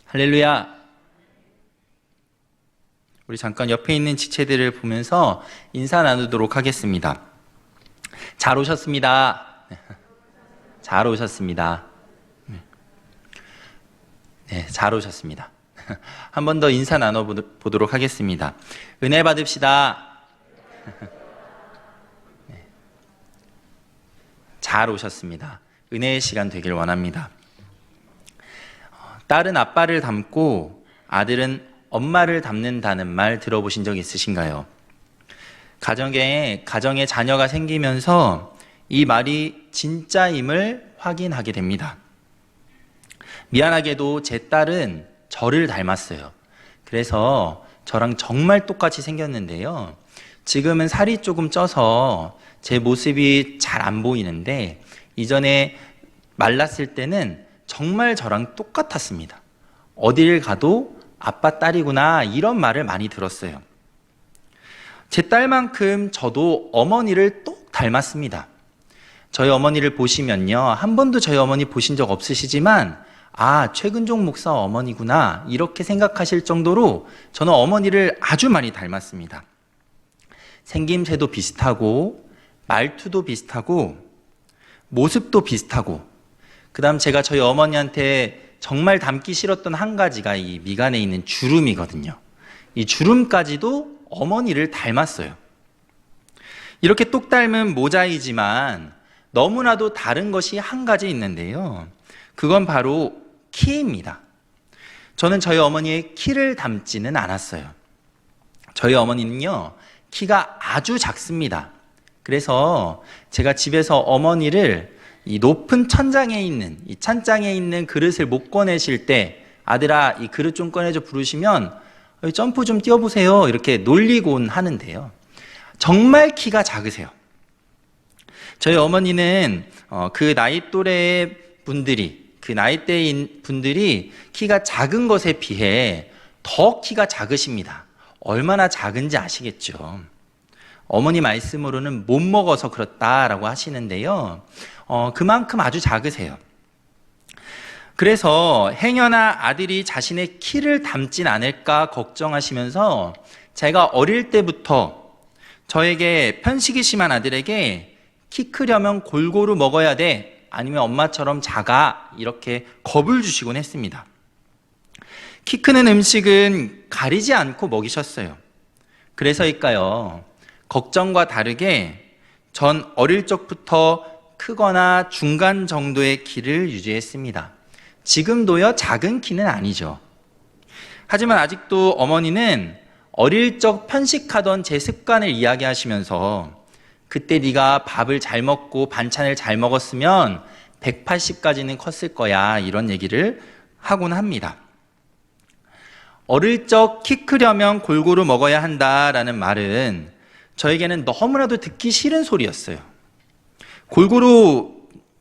할렐루야. 우리 잠깐 옆에 있는 지체들을 보면서 인사 나누도록 하겠습니다. 잘 오셨습니다. 잘 오셨습니다. 네, 잘 오셨습니다. 한 번 더 인사 나눠보도록 하겠습니다. 은혜 받읍시다. 네. 잘 오셨습니다. 은혜의 시간 되길 원합니다. 딸은 아빠를 닮고 아들은 엄마를 닮는다는 말 들어보신 적 있으신가요? 가정에 자녀가 생기면서 이 말이 진짜임을 확인하게 됩니다. 미안하게도 제 딸은 저를 닮았어요. 그래서 저랑 정말 똑같이 생겼는데요. 지금은 살이 조금 쪄서 제 모습이 잘 안 보이는데 이전에 말랐을 때는 정말 저랑 똑같았습니다. 어딜 가도 아빠 딸이구나 이런 말을 많이 들었어요. 제 딸만큼 저도 어머니를 똑 닮았습니다. 저희 어머니를 보시면요, 한 번도 저희 어머니 보신 적 없으시지만 최근종 목사 어머니구나 이렇게 생각하실 정도로 저는 어머니를 아주 많이 닮았습니다. 생김새도 비슷하고 말투도 비슷하고 모습도 비슷하고, 그 다음 제가 저희 어머니한테 정말 닮기 싫었던 한 가지가 이 미간에 있는 주름이거든요. 이 주름까지도 어머니를 닮았어요. 이렇게 똑 닮은 모자이지만 너무나도 다른 것이 한 가지 있는데요. 그건 바로 키입니다. 저는 저희 어머니의 키를 닮지는 않았어요. 저희 어머니는요, 키가 아주 작습니다. 그래서 제가 집에서 어머니를 이 높은 천장에 있는, 이 찬장에 있는 그릇을 못 꺼내실 때 아들아 이 그릇 좀 꺼내줘 부르시면 점프 좀 뛰어보세요 이렇게 놀리곤 하는데요. 정말 키가 작으세요. 저희 어머니는 그 나이 또래의 분들이, 그 나이대인 분들이 키가 작은 것에 비해 더 키가 작으십니다. 얼마나 작은지 아시겠죠? 어머니 말씀으로는 못 먹어서 그렇다라고 하시는데요. 그만큼 아주 작으세요. 그래서 행여나 아들이 자신의 키를 닮진 않을까 걱정하시면서 제가 어릴 때부터 저에게 편식이 심한 아들에게 키 크려면 골고루 먹어야 돼, 아니면 엄마처럼 작아, 이렇게 겁을 주시곤 했습니다. 키 크는 음식은 가리지 않고 먹이셨어요. 그래서일까요? 걱정과 다르게 전 어릴 적부터 크거나 중간 정도의 키를 유지했습니다. 지금도요, 작은 키는 아니죠. 하지만 아직도 어머니는 어릴 적 편식하던 제 습관을 이야기하시면서 그때 네가 밥을 잘 먹고 반찬을 잘 먹었으면 180까지는 컸을 거야, 이런 얘기를 하곤 합니다. 어릴 적 키 크려면 골고루 먹어야 한다라는 말은 저에게는 너무나도 듣기 싫은 소리였어요.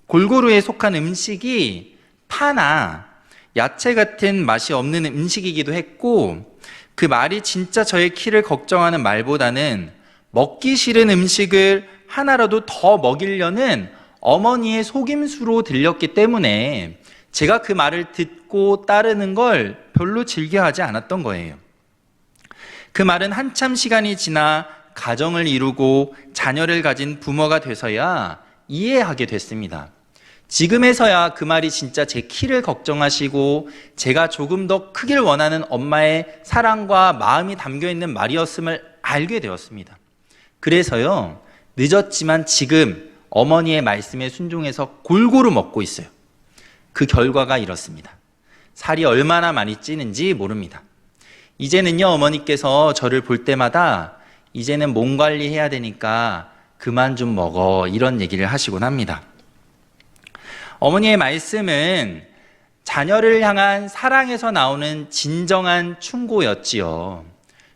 골고루에 속한 음식이 파나 야채 같은 맛이 없는 음식이기도 했고, 그 말이 진짜 저의 키를 걱정하는 말보다는 먹기 싫은 음식을 하나라도 더 먹이려는 어머니의 속임수로 들렸기 때문에 제가 그 말을 듣고 따르는 걸 별로 즐겨하지 않았던 거예요. 그 말은 한참 시간이 지나 가정을 이루고 자녀를 가진 부모가 돼서야 이해하게 됐습니다. 지금에서야 그 말이 진짜 제 키를 걱정하시고 제가 조금 더 크길 원하는 엄마의 사랑과 마음이 담겨있는 말이었음을 알게 되었습니다. 그래서요, 늦었지만 지금 어머니의 말씀에 순종해서 골고루 먹고 있어요. 그 결과가 이렇습니다. 살이 얼마나 많이 찌는지 모릅니다. 이제는요, 어머니께서 저를 볼 때마다 이제는 몸 관리해야 되니까 그만 좀 먹어, 이런 얘기를 하시곤 합니다. 어머니의 말씀은 자녀를 향한 사랑에서 나오는 진정한 충고였지요.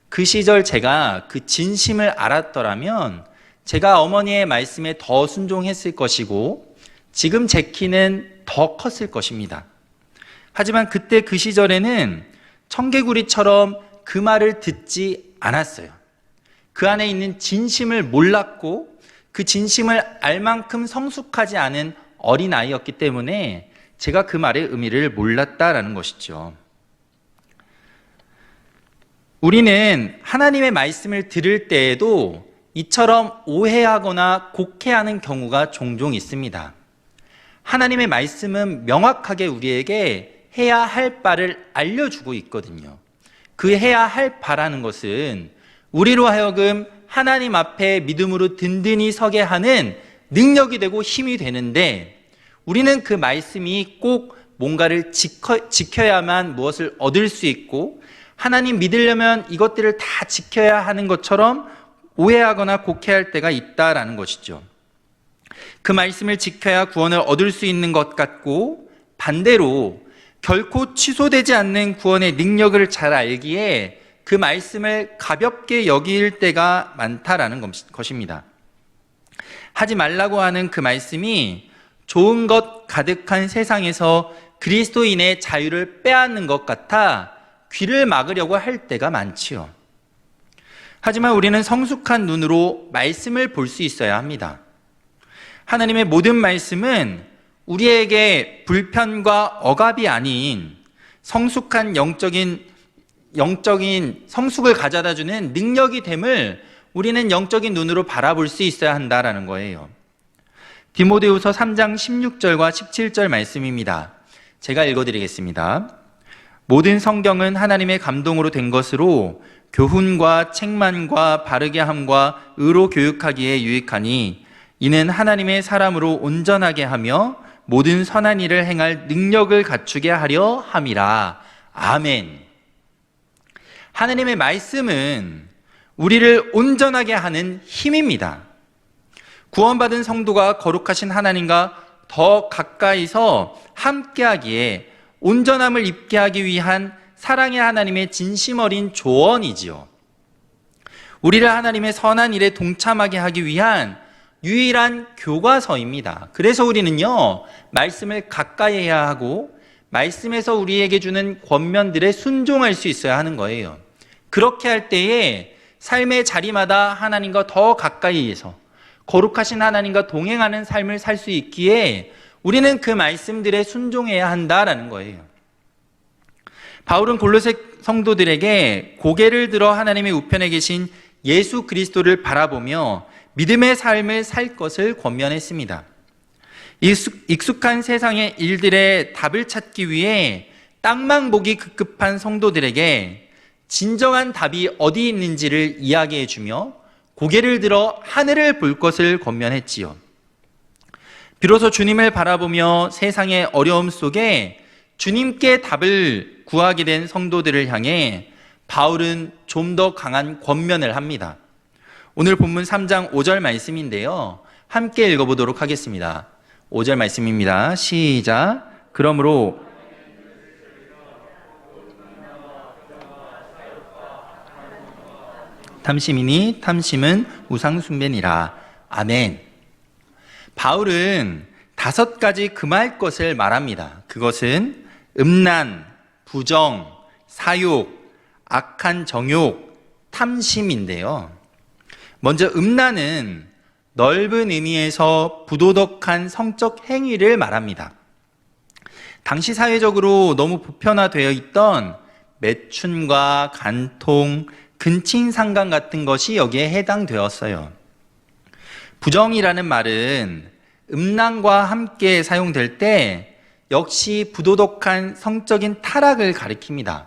그 시절 제가 그 진심을 알았더라면 제가 어머니의 말씀에 더 순종했을 것이고 지금 제 키는 더 컸을 것입니다. 하지만 그때 그 시절에는 청개구리처럼 그 말을 듣지 않았어요. 그 안에 있는 진심을 몰랐고 그 진심을 알 만큼 성숙하지 않은 어린아이였기 때문에 제가 그 말의 의미를 몰랐다라는 것이죠. 우리는 하나님의 말씀을 들을 때에도 이처럼 오해하거나 곡해하는 경우가 종종 있습니다. 하나님의 말씀은 명확하게 우리에게 해야 할 바를 알려주고 있거든요. 그 해야 할 바라는 것은 우리로 하여금 하나님 앞에 믿음으로 든든히 서게 하는 능력이 되고 힘이 되는데, 우리는 그 말씀이 꼭 뭔가를 지켜야만 무엇을 얻을 수 있고, 하나님 믿으려면 이것들을 다 지켜야 하는 것처럼 오해하거나 곡해할 때가 있다라는 것이죠. 그 말씀을 지켜야 구원을 얻을 수 있는 것 같고, 반대로 결코 취소되지 않는 구원의 능력을 잘 알기에 그 말씀을 가볍게 여길 때가 많다라는 것입니다. 하지 말라고 하는 그 말씀이 좋은 것 가득한 세상에서 그리스도인의 자유를 빼앗는 것 같아 귀를 막으려고 할 때가 많지요. 하지만 우리는 성숙한 눈으로 말씀을 볼 수 있어야 합니다. 하나님의 모든 말씀은 우리에게 불편과 억압이 아닌 성숙한 영적인 성숙을 가져다 주는 능력이 됨을 우리는 영적인 눈으로 바라볼 수 있어야 한다라는 거예요. 디모데후서 3장 16절과 17절 말씀입니다. 제가 읽어드리겠습니다. 모든 성경은 하나님의 감동으로 된 것으로 교훈과 책망과 바르게 함과 의로 교육하기에 유익하니 이는 하나님의 사람으로 온전하게 하며 모든 선한 일을 행할 능력을 갖추게 하려 함이라. 아멘. 하나님의 말씀은 우리를 온전하게 하는 힘입니다. 구원받은 성도가 거룩하신 하나님과 더 가까이서 함께하기에 온전함을 입게 하기 위한 사랑의 하나님의 진심 어린 조언이지요. 우리를 하나님의 선한 일에 동참하게 하기 위한 유일한 교과서입니다. 그래서 우리는요, 말씀을 가까이 해야 하고 말씀에서 우리에게 주는 권면들에 순종할 수 있어야 하는 거예요. 그렇게 할 때에 삶의 자리마다 하나님과 더 가까이에서 거룩하신 하나님과 동행하는 삶을 살 수 있기에 우리는 그 말씀들에 순종해야 한다라는 거예요. 바울은 골로새 성도들에게 고개를 들어 하나님의 우편에 계신 예수 그리스도를 바라보며 믿음의 삶을 살 것을 권면했습니다. 익숙한 세상의 일들에 답을 찾기 위해 땅만 보기 급급한 성도들에게 진정한 답이 어디 있는지를 이야기해주며 고개를 들어 하늘을 볼 것을 권면했지요. 비로소 주님을 바라보며 세상의 어려움 속에 주님께 답을 구하게 된 성도들을 향해 바울은 좀 더 강한 권면을 합니다. 오늘 본문 3장 5절 말씀인데요, 함께 읽어보도록 하겠습니다. 5절 말씀입니다. 시작. 그러므로 탐심이니 탐심은 우상 숭배니라. 아멘. 바울은 5가지 금할 것을 말합니다. 그것은 음란, 부정, 사욕, 악한 정욕, 탐심인데요. 먼저 음란은 넓은 의미에서 부도덕한 성적 행위를 말합니다. 당시 사회적으로 너무 보편화되어 있던 매춘과 간통, 근친상간 같은 것이 여기에 해당되었어요. 부정이라는 말은 음란과 함께 사용될 때 역시 부도덕한 성적인 타락을 가리킵니다.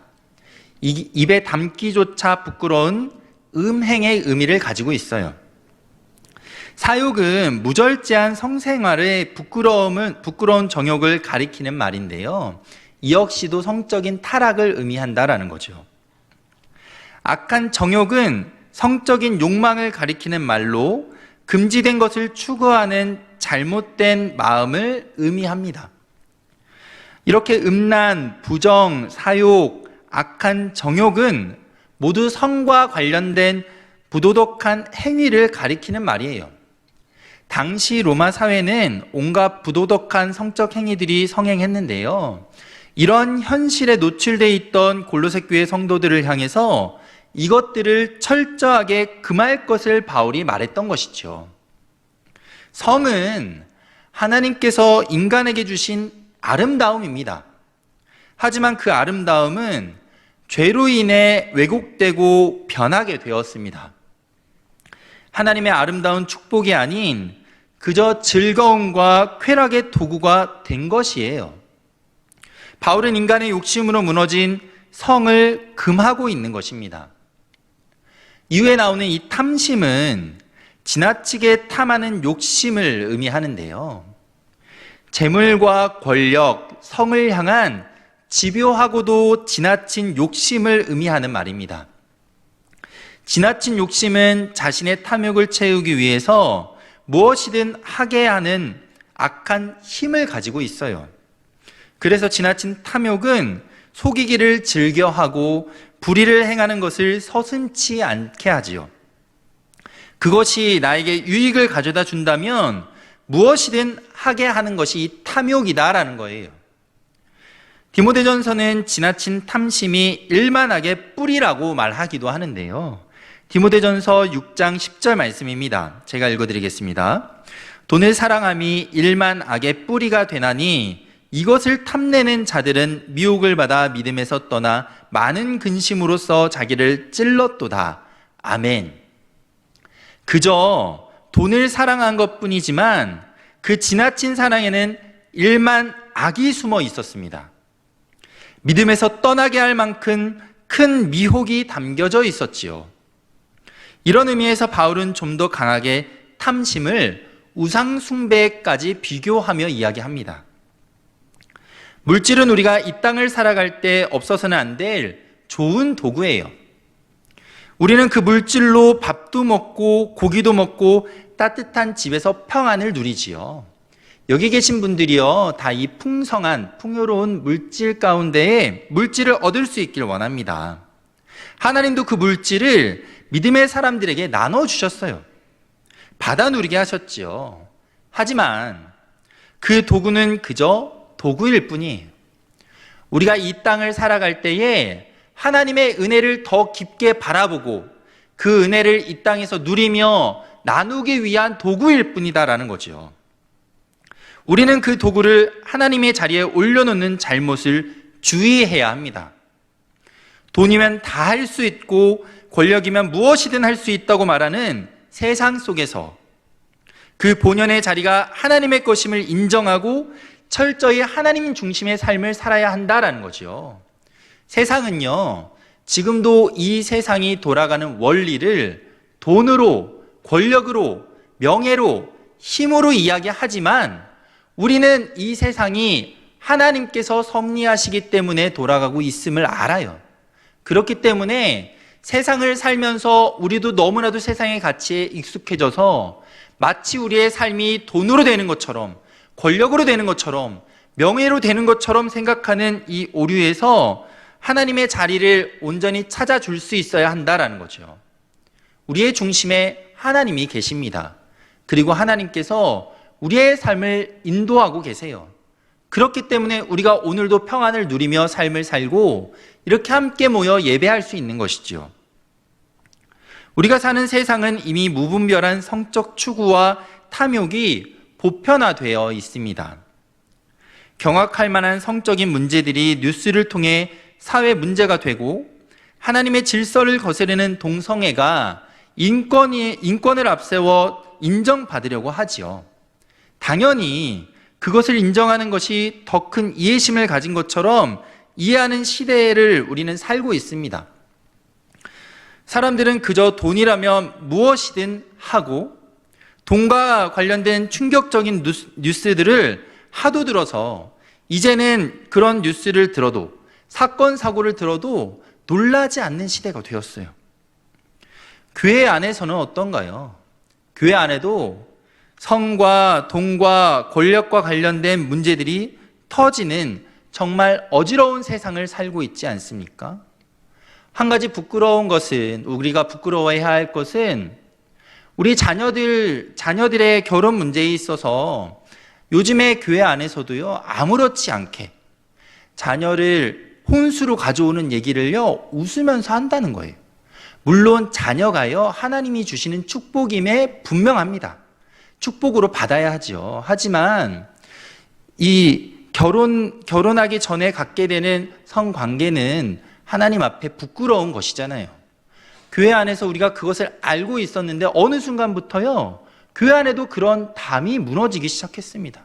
입에 담기조차 부끄러운 음행의 의미를 가지고 있어요. 사욕은 무절제한 성생활의 부끄러운 정욕을 가리키는 말인데요, 이 역시도 성적인 타락을 의미한다라는 거죠. 악한 정욕은 성적인 욕망을 가리키는 말로 금지된 것을 추구하는 잘못된 마음을 의미합니다. 이렇게 음란, 부정, 사욕, 악한 정욕은 모두 성과 관련된 부도덕한 행위를 가리키는 말이에요. 당시 로마 사회는 온갖 부도덕한 성적 행위들이 성행했는데요, 이런 현실에 노출되어 있던 골로새 교회 성도들을 향해서 이것들을 철저하게 금할 것을 바울이 말했던 것이죠. 성은 하나님께서 인간에게 주신 아름다움입니다. 하지만 그 아름다움은 죄로 인해 왜곡되고 변하게 되었습니다. 하나님의 아름다운 축복이 아닌 그저 즐거움과 쾌락의 도구가 된 것이에요. 바울은 인간의 욕심으로 무너진 성을 금하고 있는 것입니다. 이후에 나오는 이 탐심은 지나치게 탐하는 욕심을 의미하는데요. 재물과 권력, 성을 향한 집요하고도 지나친 욕심을 의미하는 말입니다. 지나친 욕심은 자신의 탐욕을 채우기 위해서 무엇이든 하게 하는 악한 힘을 가지고 있어요. 그래서 지나친 탐욕은 속이기를 즐겨하고 불의를 행하는 것을 서슴지 않게 하지요. 그것이 나에게 유익을 가져다 준다면 무엇이든 하게 하는 것이 이 탐욕이다라는 거예요. 디모데전서는 지나친 탐심이 일만악의 뿌리라고 말하기도 하는데요. 디모데전서 6장 10절 말씀입니다. 제가 읽어드리겠습니다. 돈을 사랑함이 일만악의 뿌리가 되나니 이것을 탐내는 자들은 미혹을 받아 믿음에서 떠나 많은 근심으로써 자기를 찔렀도다. 아멘. 그저 돈을 사랑한 것뿐이지만 그 지나친 사랑에는 일만 악이 숨어 있었습니다. 믿음에서 떠나게 할 만큼 큰 미혹이 담겨져 있었지요. 이런 의미에서 바울은 좀 더 강하게 탐심을 우상 숭배까지 비교하며 이야기합니다. 물질은 우리가 이 땅을 살아갈 때 없어서는 안 될 좋은 도구예요. 우리는 그 물질로 밥도 먹고 고기도 먹고 따뜻한 집에서 평안을 누리지요. 여기 계신 분들이요, 다 이 풍성한, 풍요로운 물질 가운데에 물질을 얻을 수 있길 원합니다. 하나님도 그 물질을 믿음의 사람들에게 나눠주셨어요. 받아 누리게 하셨지요. 하지만 그 도구는 그저 도구일 뿐이에요. 우리가 이 땅을 살아갈 때에 하나님의 은혜를 더 깊게 바라보고 그 은혜를 이 땅에서 누리며 나누기 위한 도구일 뿐이다라는 거죠. 우리는 그 도구를 하나님의 자리에 올려놓는 잘못을 주의해야 합니다. 돈이면 다 할 수 있고 권력이면 무엇이든 할 수 있다고 말하는 세상 속에서 그 본연의 자리가 하나님의 것임을 인정하고 철저히 하나님 중심의 삶을 살아야 한다라는 거죠. 세상은요, 지금도 이 세상이 돌아가는 원리를 돈으로, 권력으로, 명예로, 힘으로 이야기하지만 우리는 이 세상이 하나님께서 섭리하시기 때문에 돌아가고 있음을 알아요. 그렇기 때문에 세상을 살면서 우리도 너무나도 세상의 가치에 익숙해져서 마치 우리의 삶이 돈으로 되는 것처럼, 권력으로 되는 것처럼, 명예로 되는 것처럼 생각하는 이 오류에서 하나님의 자리를 온전히 찾아줄 수 있어야 한다라는 거죠. 우리의 중심에 하나님이 계십니다. 그리고 하나님께서 우리의 삶을 인도하고 계세요. 그렇기 때문에 우리가 오늘도 평안을 누리며 삶을 살고 이렇게 함께 모여 예배할 수 있는 것이죠. 우리가 사는 세상은 이미 무분별한 성적 추구와 탐욕이 보편화되어 있습니다. 경악할 만한 성적인 문제들이 뉴스를 통해 사회 문제가 되고 하나님의 질서를 거스르는 동성애가 인권을 앞세워 인정받으려고 하지요. 당연히 그것을 인정하는 것이 더 큰 이해심을 가진 것처럼 이해하는 시대를 우리는 살고 있습니다. 사람들은 그저 돈이라면 무엇이든 하고 돈과 관련된 충격적인 뉴스들을 하도 들어서 이제는 그런 뉴스를 들어도 사건, 사고를 들어도 놀라지 않는 시대가 되었어요. 교회 안에서는 어떤가요? 교회 안에도 성과 돈과 권력과 관련된 문제들이 터지는 정말 어지러운 세상을 살고 있지 않습니까? 한 가지 부끄러운 것은, 우리가 부끄러워해야 할 것은 우리 자녀들의 결혼 문제에 있어서 요즘에 교회 안에서도요, 아무렇지 않게 자녀를 혼수로 가져오는 얘기를요, 웃으면서 한다는 거예요. 물론 자녀가요, 하나님이 주시는 축복임에 분명합니다. 축복으로 받아야 하죠. 하지만 이 결혼하기 전에 갖게 되는 성관계는 하나님 앞에 부끄러운 것이잖아요. 교회 안에서 우리가 그것을 알고 있었는데 어느 순간부터요, 교회 안에도 그런 담이 무너지기 시작했습니다.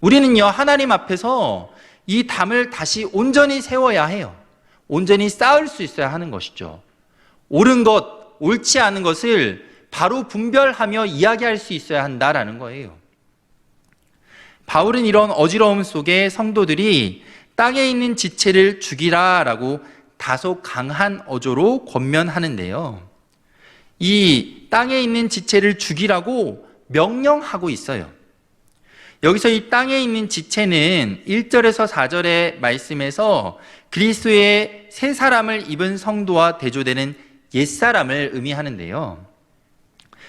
우리는요, 하나님 앞에서 이 담을 다시 온전히 세워야 해요. 온전히 쌓을 수 있어야 하는 것이죠. 옳은 것, 옳지 않은 것을 바로 분별하며 이야기할 수 있어야 한다라는 거예요. 바울은 이런 어지러움 속에 성도들이 땅에 있는 지체를 죽이라라고 다소 강한 어조로 권면하는데요. 이 땅에 있는 지체를 죽이라고 명령하고 있어요. 여기서 이 땅에 있는 지체는 1절에서 4절의 말씀에서 그리스도의 새 사람을 입은 성도와 대조되는 옛사람을 의미하는데요.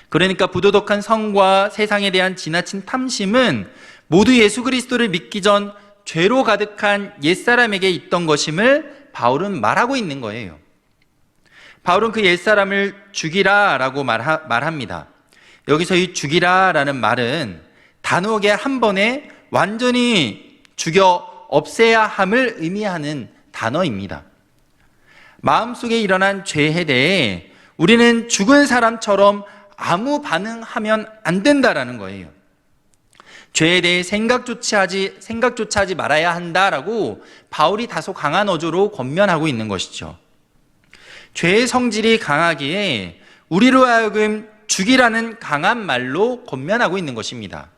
그러니까 부도덕한 성과 세상에 대한 지나친 탐심은 모두 예수 그리스도를 믿기 전 죄로 가득한 옛사람에게 있던 것임을 바울은 말하고 있는 거예요. 바울은 그 옛사람을 죽이라라고 말합니다. 여기서 이 죽이라라는 말은 단호하게 한 번에 완전히 죽여 없애야 함을 의미하는 단어입니다. 마음속에 일어난 죄에 대해 우리는 죽은 사람처럼 아무 반응하면 안 된다라는 거예요. 죄에 대해 생각조차 하지 말아야 한다라고 바울이 다소 강한 어조로 권면하고 있는 것이죠. 죄의 성질이 강하기에 우리로 하여금 죽이라는 강한 말로 권면하고 있는 것입니다.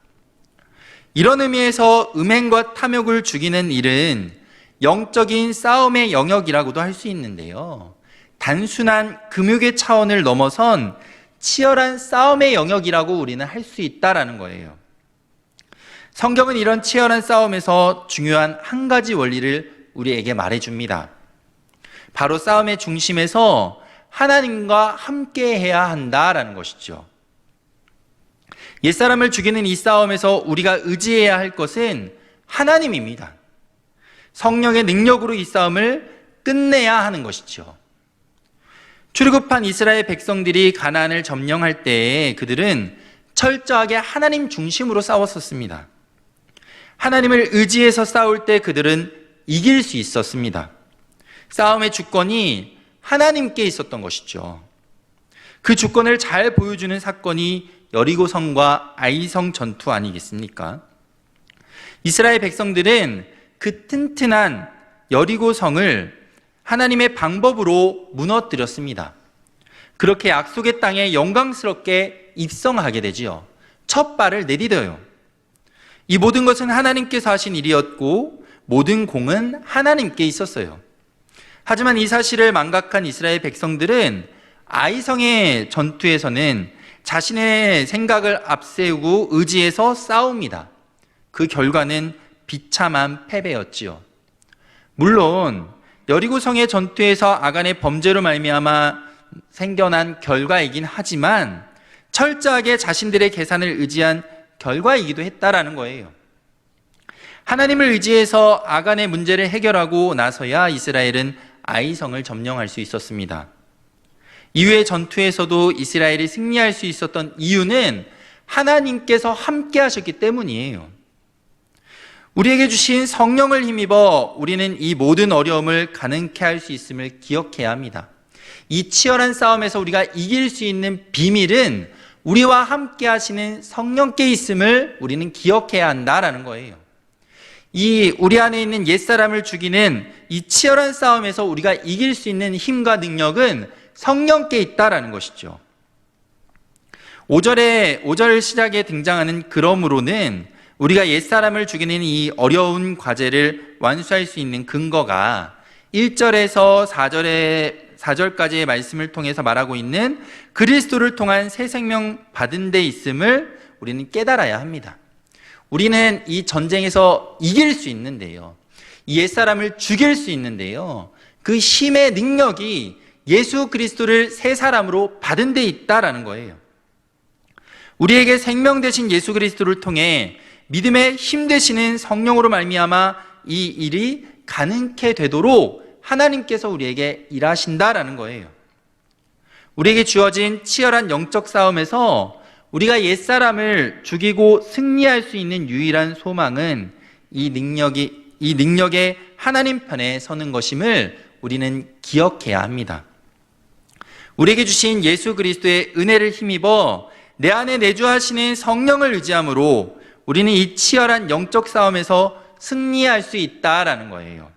이런 의미에서 음행과 탐욕을 죽이는 일은 영적인 싸움의 영역이라고도 할 수 있는데요. 단순한 금욕의 차원을 넘어선 치열한 싸움의 영역이라고 우리는 할 수 있다라는 거예요. 성경은 이런 치열한 싸움에서 중요한 한 가지 원리를 우리에게 말해줍니다. 바로 싸움의 중심에서 하나님과 함께 해야 한다라는 것이죠. 옛사람을 죽이는 이 싸움에서 우리가 의지해야 할 것은 하나님입니다. 성령의 능력으로 이 싸움을 끝내야 하는 것이죠. 출애굽한 이스라엘 백성들이 가나안을 점령할 때 그들은 철저하게 하나님 중심으로 싸웠었습니다. 하나님을 의지해서 싸울 때 그들은 이길 수 있었습니다. 싸움의 주권이 하나님께 있었던 것이죠. 그 주권을 잘 보여주는 사건이 여리고성과 아이성 전투 아니겠습니까? 이스라엘 백성들은 그 튼튼한 여리고성을 하나님의 방법으로 무너뜨렸습니다. 그렇게 약속의 땅에 영광스럽게 입성하게 되지요. 첫 발을 내디뎌요. 이 모든 것은 하나님께서 하신 일이었고 모든 공은 하나님께 있었어요. 하지만 이 사실을 망각한 이스라엘 백성들은 아이성의 전투에서는 자신의 생각을 앞세우고 의지해서 싸웁니다. 그 결과는 비참한 패배였지요. 물론 여리고성의 전투에서 아간의 범죄로 말미암아 생겨난 결과이긴 하지만 철저하게 자신들의 계산을 의지한 결과이기도 했다라는 거예요. 하나님을 의지해서 아간의 문제를 해결하고 나서야 이스라엘은 아이성을 점령할 수 있었습니다. 이후의 전투에서도 이스라엘이 승리할 수 있었던 이유는 하나님께서 함께 하셨기 때문이에요. 우리에게 주신 성령을 힘입어 우리는 이 모든 어려움을 가능케 할 수 있음을 기억해야 합니다. 이 치열한 싸움에서 우리가 이길 수 있는 비밀은 우리와 함께 하시는 성령께 있음을 우리는 기억해야 한다라는 거예요. 이 우리 안에 있는 옛사람을 죽이는 이 치열한 싸움에서 우리가 이길 수 있는 힘과 능력은 성령께 있다라는 것이죠. 5절 시작에 등장하는 그러므로는 우리가 옛사람을 죽이는 이 어려운 과제를 완수할 수 있는 근거가 1절에서 4절까지의 말씀을 통해서 말하고 있는 그리스도를 통한 새 생명 받은 데 있음을 우리는 깨달아야 합니다. 우리는 이 전쟁에서 이길 수 있는데요. 이 옛사람을 죽일 수 있는데요. 그 힘의 능력이 예수 그리스도를 새 사람으로 받은 데 있다라는 거예요. 우리에게 생명 되신 예수 그리스도를 통해 믿음의 힘 되시는 성령으로 말미암아 이 일이 가능케 되도록 하나님께서 우리에게 일하신다라는 거예요. 우리에게 주어진 치열한 영적 싸움에서 우리가 옛사람을 죽이고 승리할 수 있는 유일한 소망은 이 능력의 하나님 편에 서는 것임을 우리는 기억해야 합니다. 우리에게 주신 예수 그리스도의 은혜를 힘입어 내 안에 내주하시는 성령을 의지함으로 우리는 이 치열한 영적 싸움에서 승리할 수 있다라는 거예요.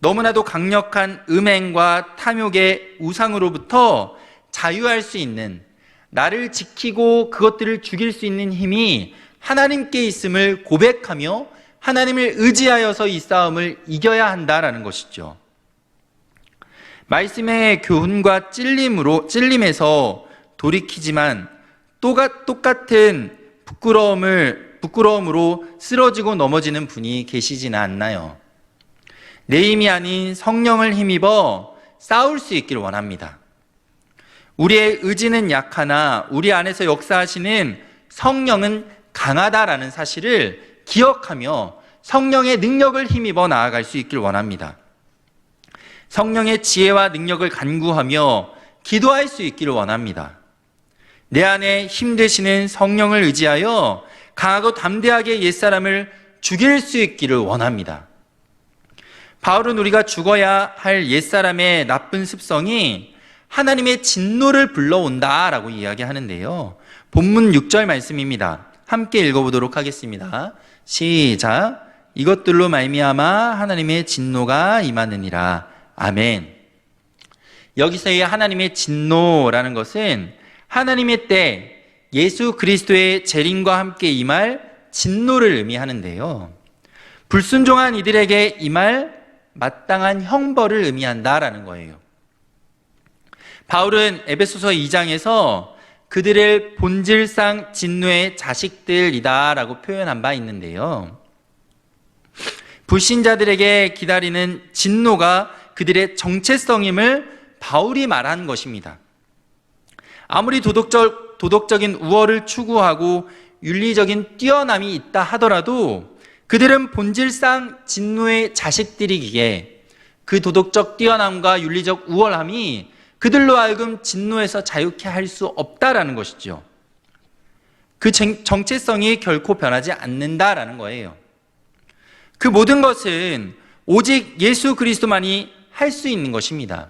너무나도 강력한 음행과 탐욕의 우상으로부터 자유할 수 있는, 나를 지키고 그것들을 죽일 수 있는 힘이 하나님께 있음을 고백하며 하나님을 의지하여서 이 싸움을 이겨야 한다라는 것이죠. 말씀의 교훈과 찔림에서 돌이키지만 똑같은 부끄러움으로 쓰러지고 넘어지는 분이 계시지는 않나요? 내 힘이 아닌 성령을 힘입어 싸울 수 있기를 원합니다. 우리의 의지는 약하나 우리 안에서 역사하시는 성령은 강하다라는 사실을 기억하며 성령의 능력을 힘입어 나아갈 수 있기를 원합니다. 성령의 지혜와 능력을 간구하며 기도할 수 있기를 원합니다. 내 안에 힘 되시는 성령을 의지하여 강하고 담대하게 옛사람을 죽일 수 있기를 원합니다. 바울은 우리가 죽어야 할 옛사람의 나쁜 습성이 하나님의 진노를 불러온다라고 이야기하는데요. 본문 6절 말씀입니다. 함께 읽어보도록 하겠습니다. 시작. 이것들로 말미암아 하나님의 진노가 임하느니라. 아멘. 여기서의 하나님의 진노라는 것은 하나님의 때 예수 그리스도의 재림과 함께 임할 진노를 의미하는데요. 불순종한 이들에게 임할 마땅한 형벌을 의미한다라는 거예요. 바울은 에베소서 2장에서 그들을 본질상 진노의 자식들이다라고 표현한 바 있는데요. 불신자들에게 기다리는 진노가 그들의 정체성임을 바울이 말한 것입니다. 아무리 도덕적인 우월을 추구하고 윤리적인 뛰어남이 있다 하더라도 그들은 본질상 진노의 자식들이기에 그 도덕적 뛰어남과 윤리적 우월함이 그들로 하여금 진노에서 자유케 할 수 없다라는 것이죠. 그 정체성이 결코 변하지 않는다라는 거예요. 그 모든 것은 오직 예수 그리스도만이 할 수 있는 것입니다.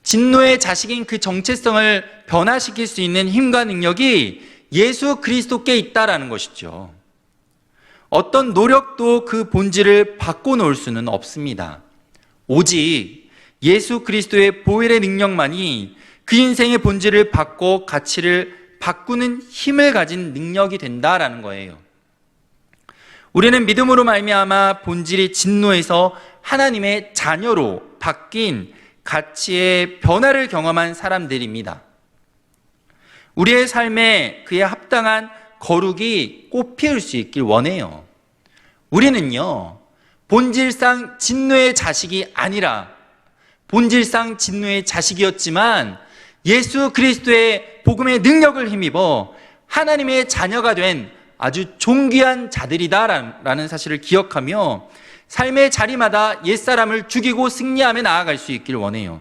진노의 자식인 그 정체성을 변화시킬 수 있는 힘과 능력이 예수 그리스도께 있다라는 것이죠. 어떤 노력도 그 본질을 바꿔놓을 수는 없습니다. 오직 예수 그리스도의 보혈의 능력만이 그 인생의 본질을 바꿔 가치를 바꾸는 힘을 가진 능력이 된다라는 거예요. 우리는 믿음으로 말미암아 본질이 진노에서 하나님의 자녀로 바뀐 가치의 변화를 경험한 사람들입니다. 우리의 삶에 그에 합당한 거룩이 꽃피울 수 있길 원해요. 우리는요, 본질상 진노의 자식이 아니라 본질상 진노의 자식이었지만 예수 그리스도의 복음의 능력을 힘입어 하나님의 자녀가 된 아주 존귀한 자들이다라는 사실을 기억하며 삶의 자리마다 옛사람을 죽이고 승리하며 나아갈 수 있기를 원해요.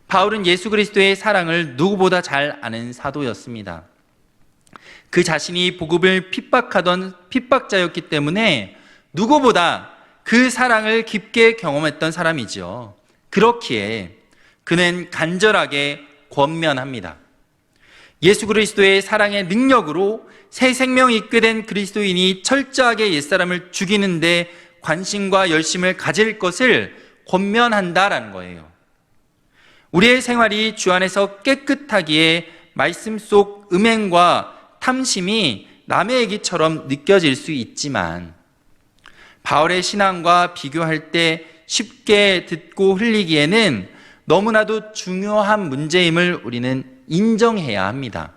바울은 예수 그리스도의 사랑을 누구보다 잘 아는 사도였습니다. 그 자신이 복음을 핍박하던 핍박자였기 때문에 누구보다 그 사랑을 깊게 경험했던 사람이죠. 그렇기에 그는 간절하게 권면합니다. 예수 그리스도의 사랑의 능력으로 새 생명이 있게 된 그리스도인이 철저하게 옛사람을 죽이는 데 관심과 열심을 가질 것을 권면한다라는 거예요. 우리의 생활이 주 안에서 깨끗하기에 말씀 속 음행과 탐심이 남의 얘기처럼 느껴질 수 있지만 바울의 신앙과 비교할 때 쉽게 듣고 흘리기에는 너무나도 중요한 문제임을 우리는 인정해야 합니다.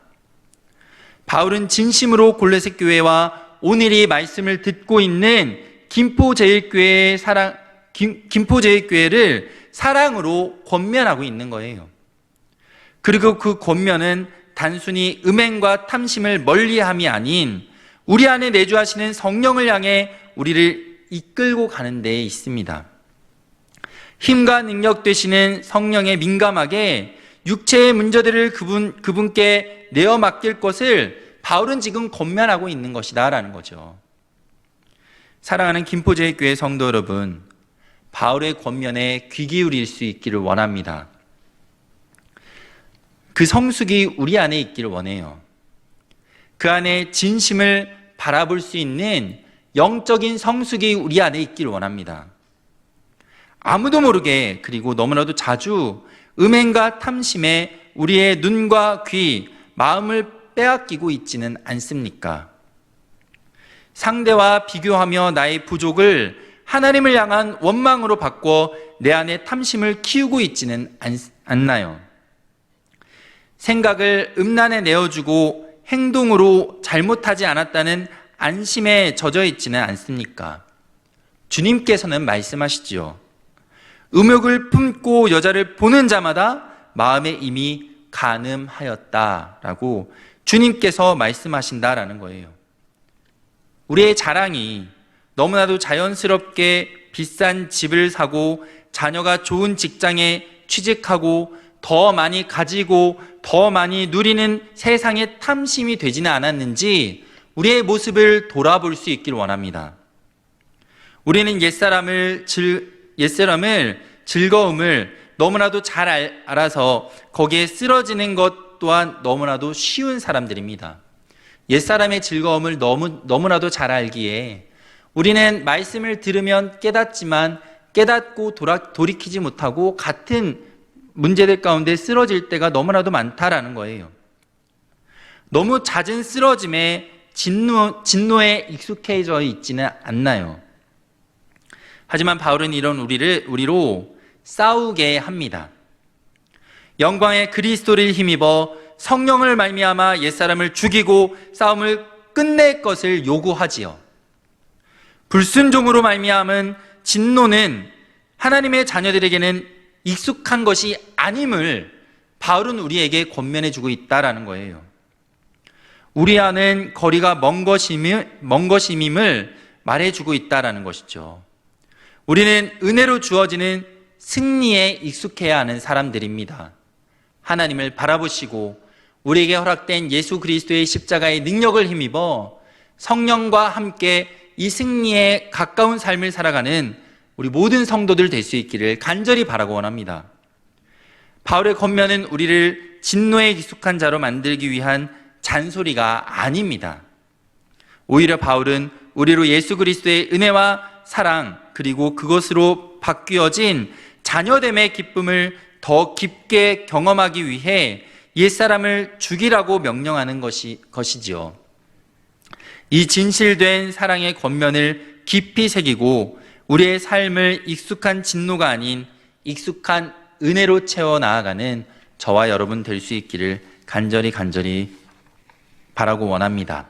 바울은 진심으로 골로새 교회와 오늘 이 말씀을 듣고 있는 김포제일교회를 사랑으로 권면하고 있는 거예요. 그리고 그 권면은 단순히 음행과 탐심을 멀리함이 아닌 우리 안에 내주하시는 성령을 향해 우리를 이끌고 가는 데에 있습니다. 힘과 능력 되시는 성령에 민감하게 육체의 문제들을 그분께 내어 맡길 것을 바울은 지금 권면하고 있는 것이다라는 거죠. 사랑하는 김포제일교회 성도 여러분, 바울의 권면에 귀 기울일 수 있기를 원합니다. 그 성숙이 우리 안에 있기를 원해요. 그 안에 진심을 바라볼 수 있는 영적인 성숙이 우리 안에 있기를 원합니다. 아무도 모르게, 그리고 너무나도 자주 음행과 탐심에 우리의 눈과 귀, 마음을 빼앗기고 있지는 않습니까? 상대와 비교하며 나의 부족을 하나님을 향한 원망으로 바꿔 내 안에 탐심을 키우고 있지는 않나요? 생각을 음란에 내어주고 행동으로 잘못하지 않았다는 안심에 젖어 있지는 않습니까? 주님께서는 말씀하시지요. 음욕을 품고 여자를 보는 자마다 마음에 이미 간음하였다라고 주님께서 말씀하신다라는 거예요. 우리의 자랑이 너무나도 자연스럽게 비싼 집을 사고 자녀가 좋은 직장에 취직하고 더 많이 가지고 더 많이 누리는 세상의 탐심이 되지는 않았는지 우리의 모습을 돌아볼 수 있기를 원합니다. 우리는 옛사람을 즐거움을 너무나도 잘 알아서 거기에 쓰러지는 것 또한 너무나도 쉬운 사람들입니다. 옛사람의 즐거움을 너무나도 잘 알기에 우리는 말씀을 들으면 깨닫지만 깨닫고 돌이키지 못하고 같은 문제들 가운데 쓰러질 때가 너무나도 많다라는 거예요. 너무 잦은 쓰러짐에 진노에 익숙해져 있지는 않나요? 하지만 바울은 이런 우리로 싸우게 합니다. 영광의 그리스도를 힘입어 성령을 말미암아 옛사람을 죽이고 싸움을 끝낼 것을 요구하지요. 불순종으로 말미암은 진노는 하나님의 자녀들에게는 익숙한 것이 아님을 바울은 우리에게 권면해 주고 있다라는 거예요. 우리 안은 거리가 먼 것임임을 말해주고 있다라는 것이죠. 우리는 은혜로 주어지는 승리에 익숙해야 하는 사람들입니다. 하나님을 바라보시고 우리에게 허락된 예수 그리스도의 십자가의 능력을 힘입어 성령과 함께 이 승리에 가까운 삶을 살아가는 우리 모든 성도들 될 수 있기를 간절히 바라고 원합니다. 바울의 권면은 우리를 진노에 익숙한 자로 만들기 위한 잔소리가 아닙니다. 오히려 바울은 우리로 예수 그리스도의 은혜와 사랑, 그리고 그것으로 바뀌어진 자녀됨의 기쁨을 더 깊게 경험하기 위해 옛사람을 죽이라고 명령하는 것이지요. 이 진실된 사랑의 권면을 깊이 새기고 우리의 삶을 익숙한 진노가 아닌 익숙한 은혜로 채워 나아가는 저와 여러분 될 수 있기를 간절히 바라고 원합니다.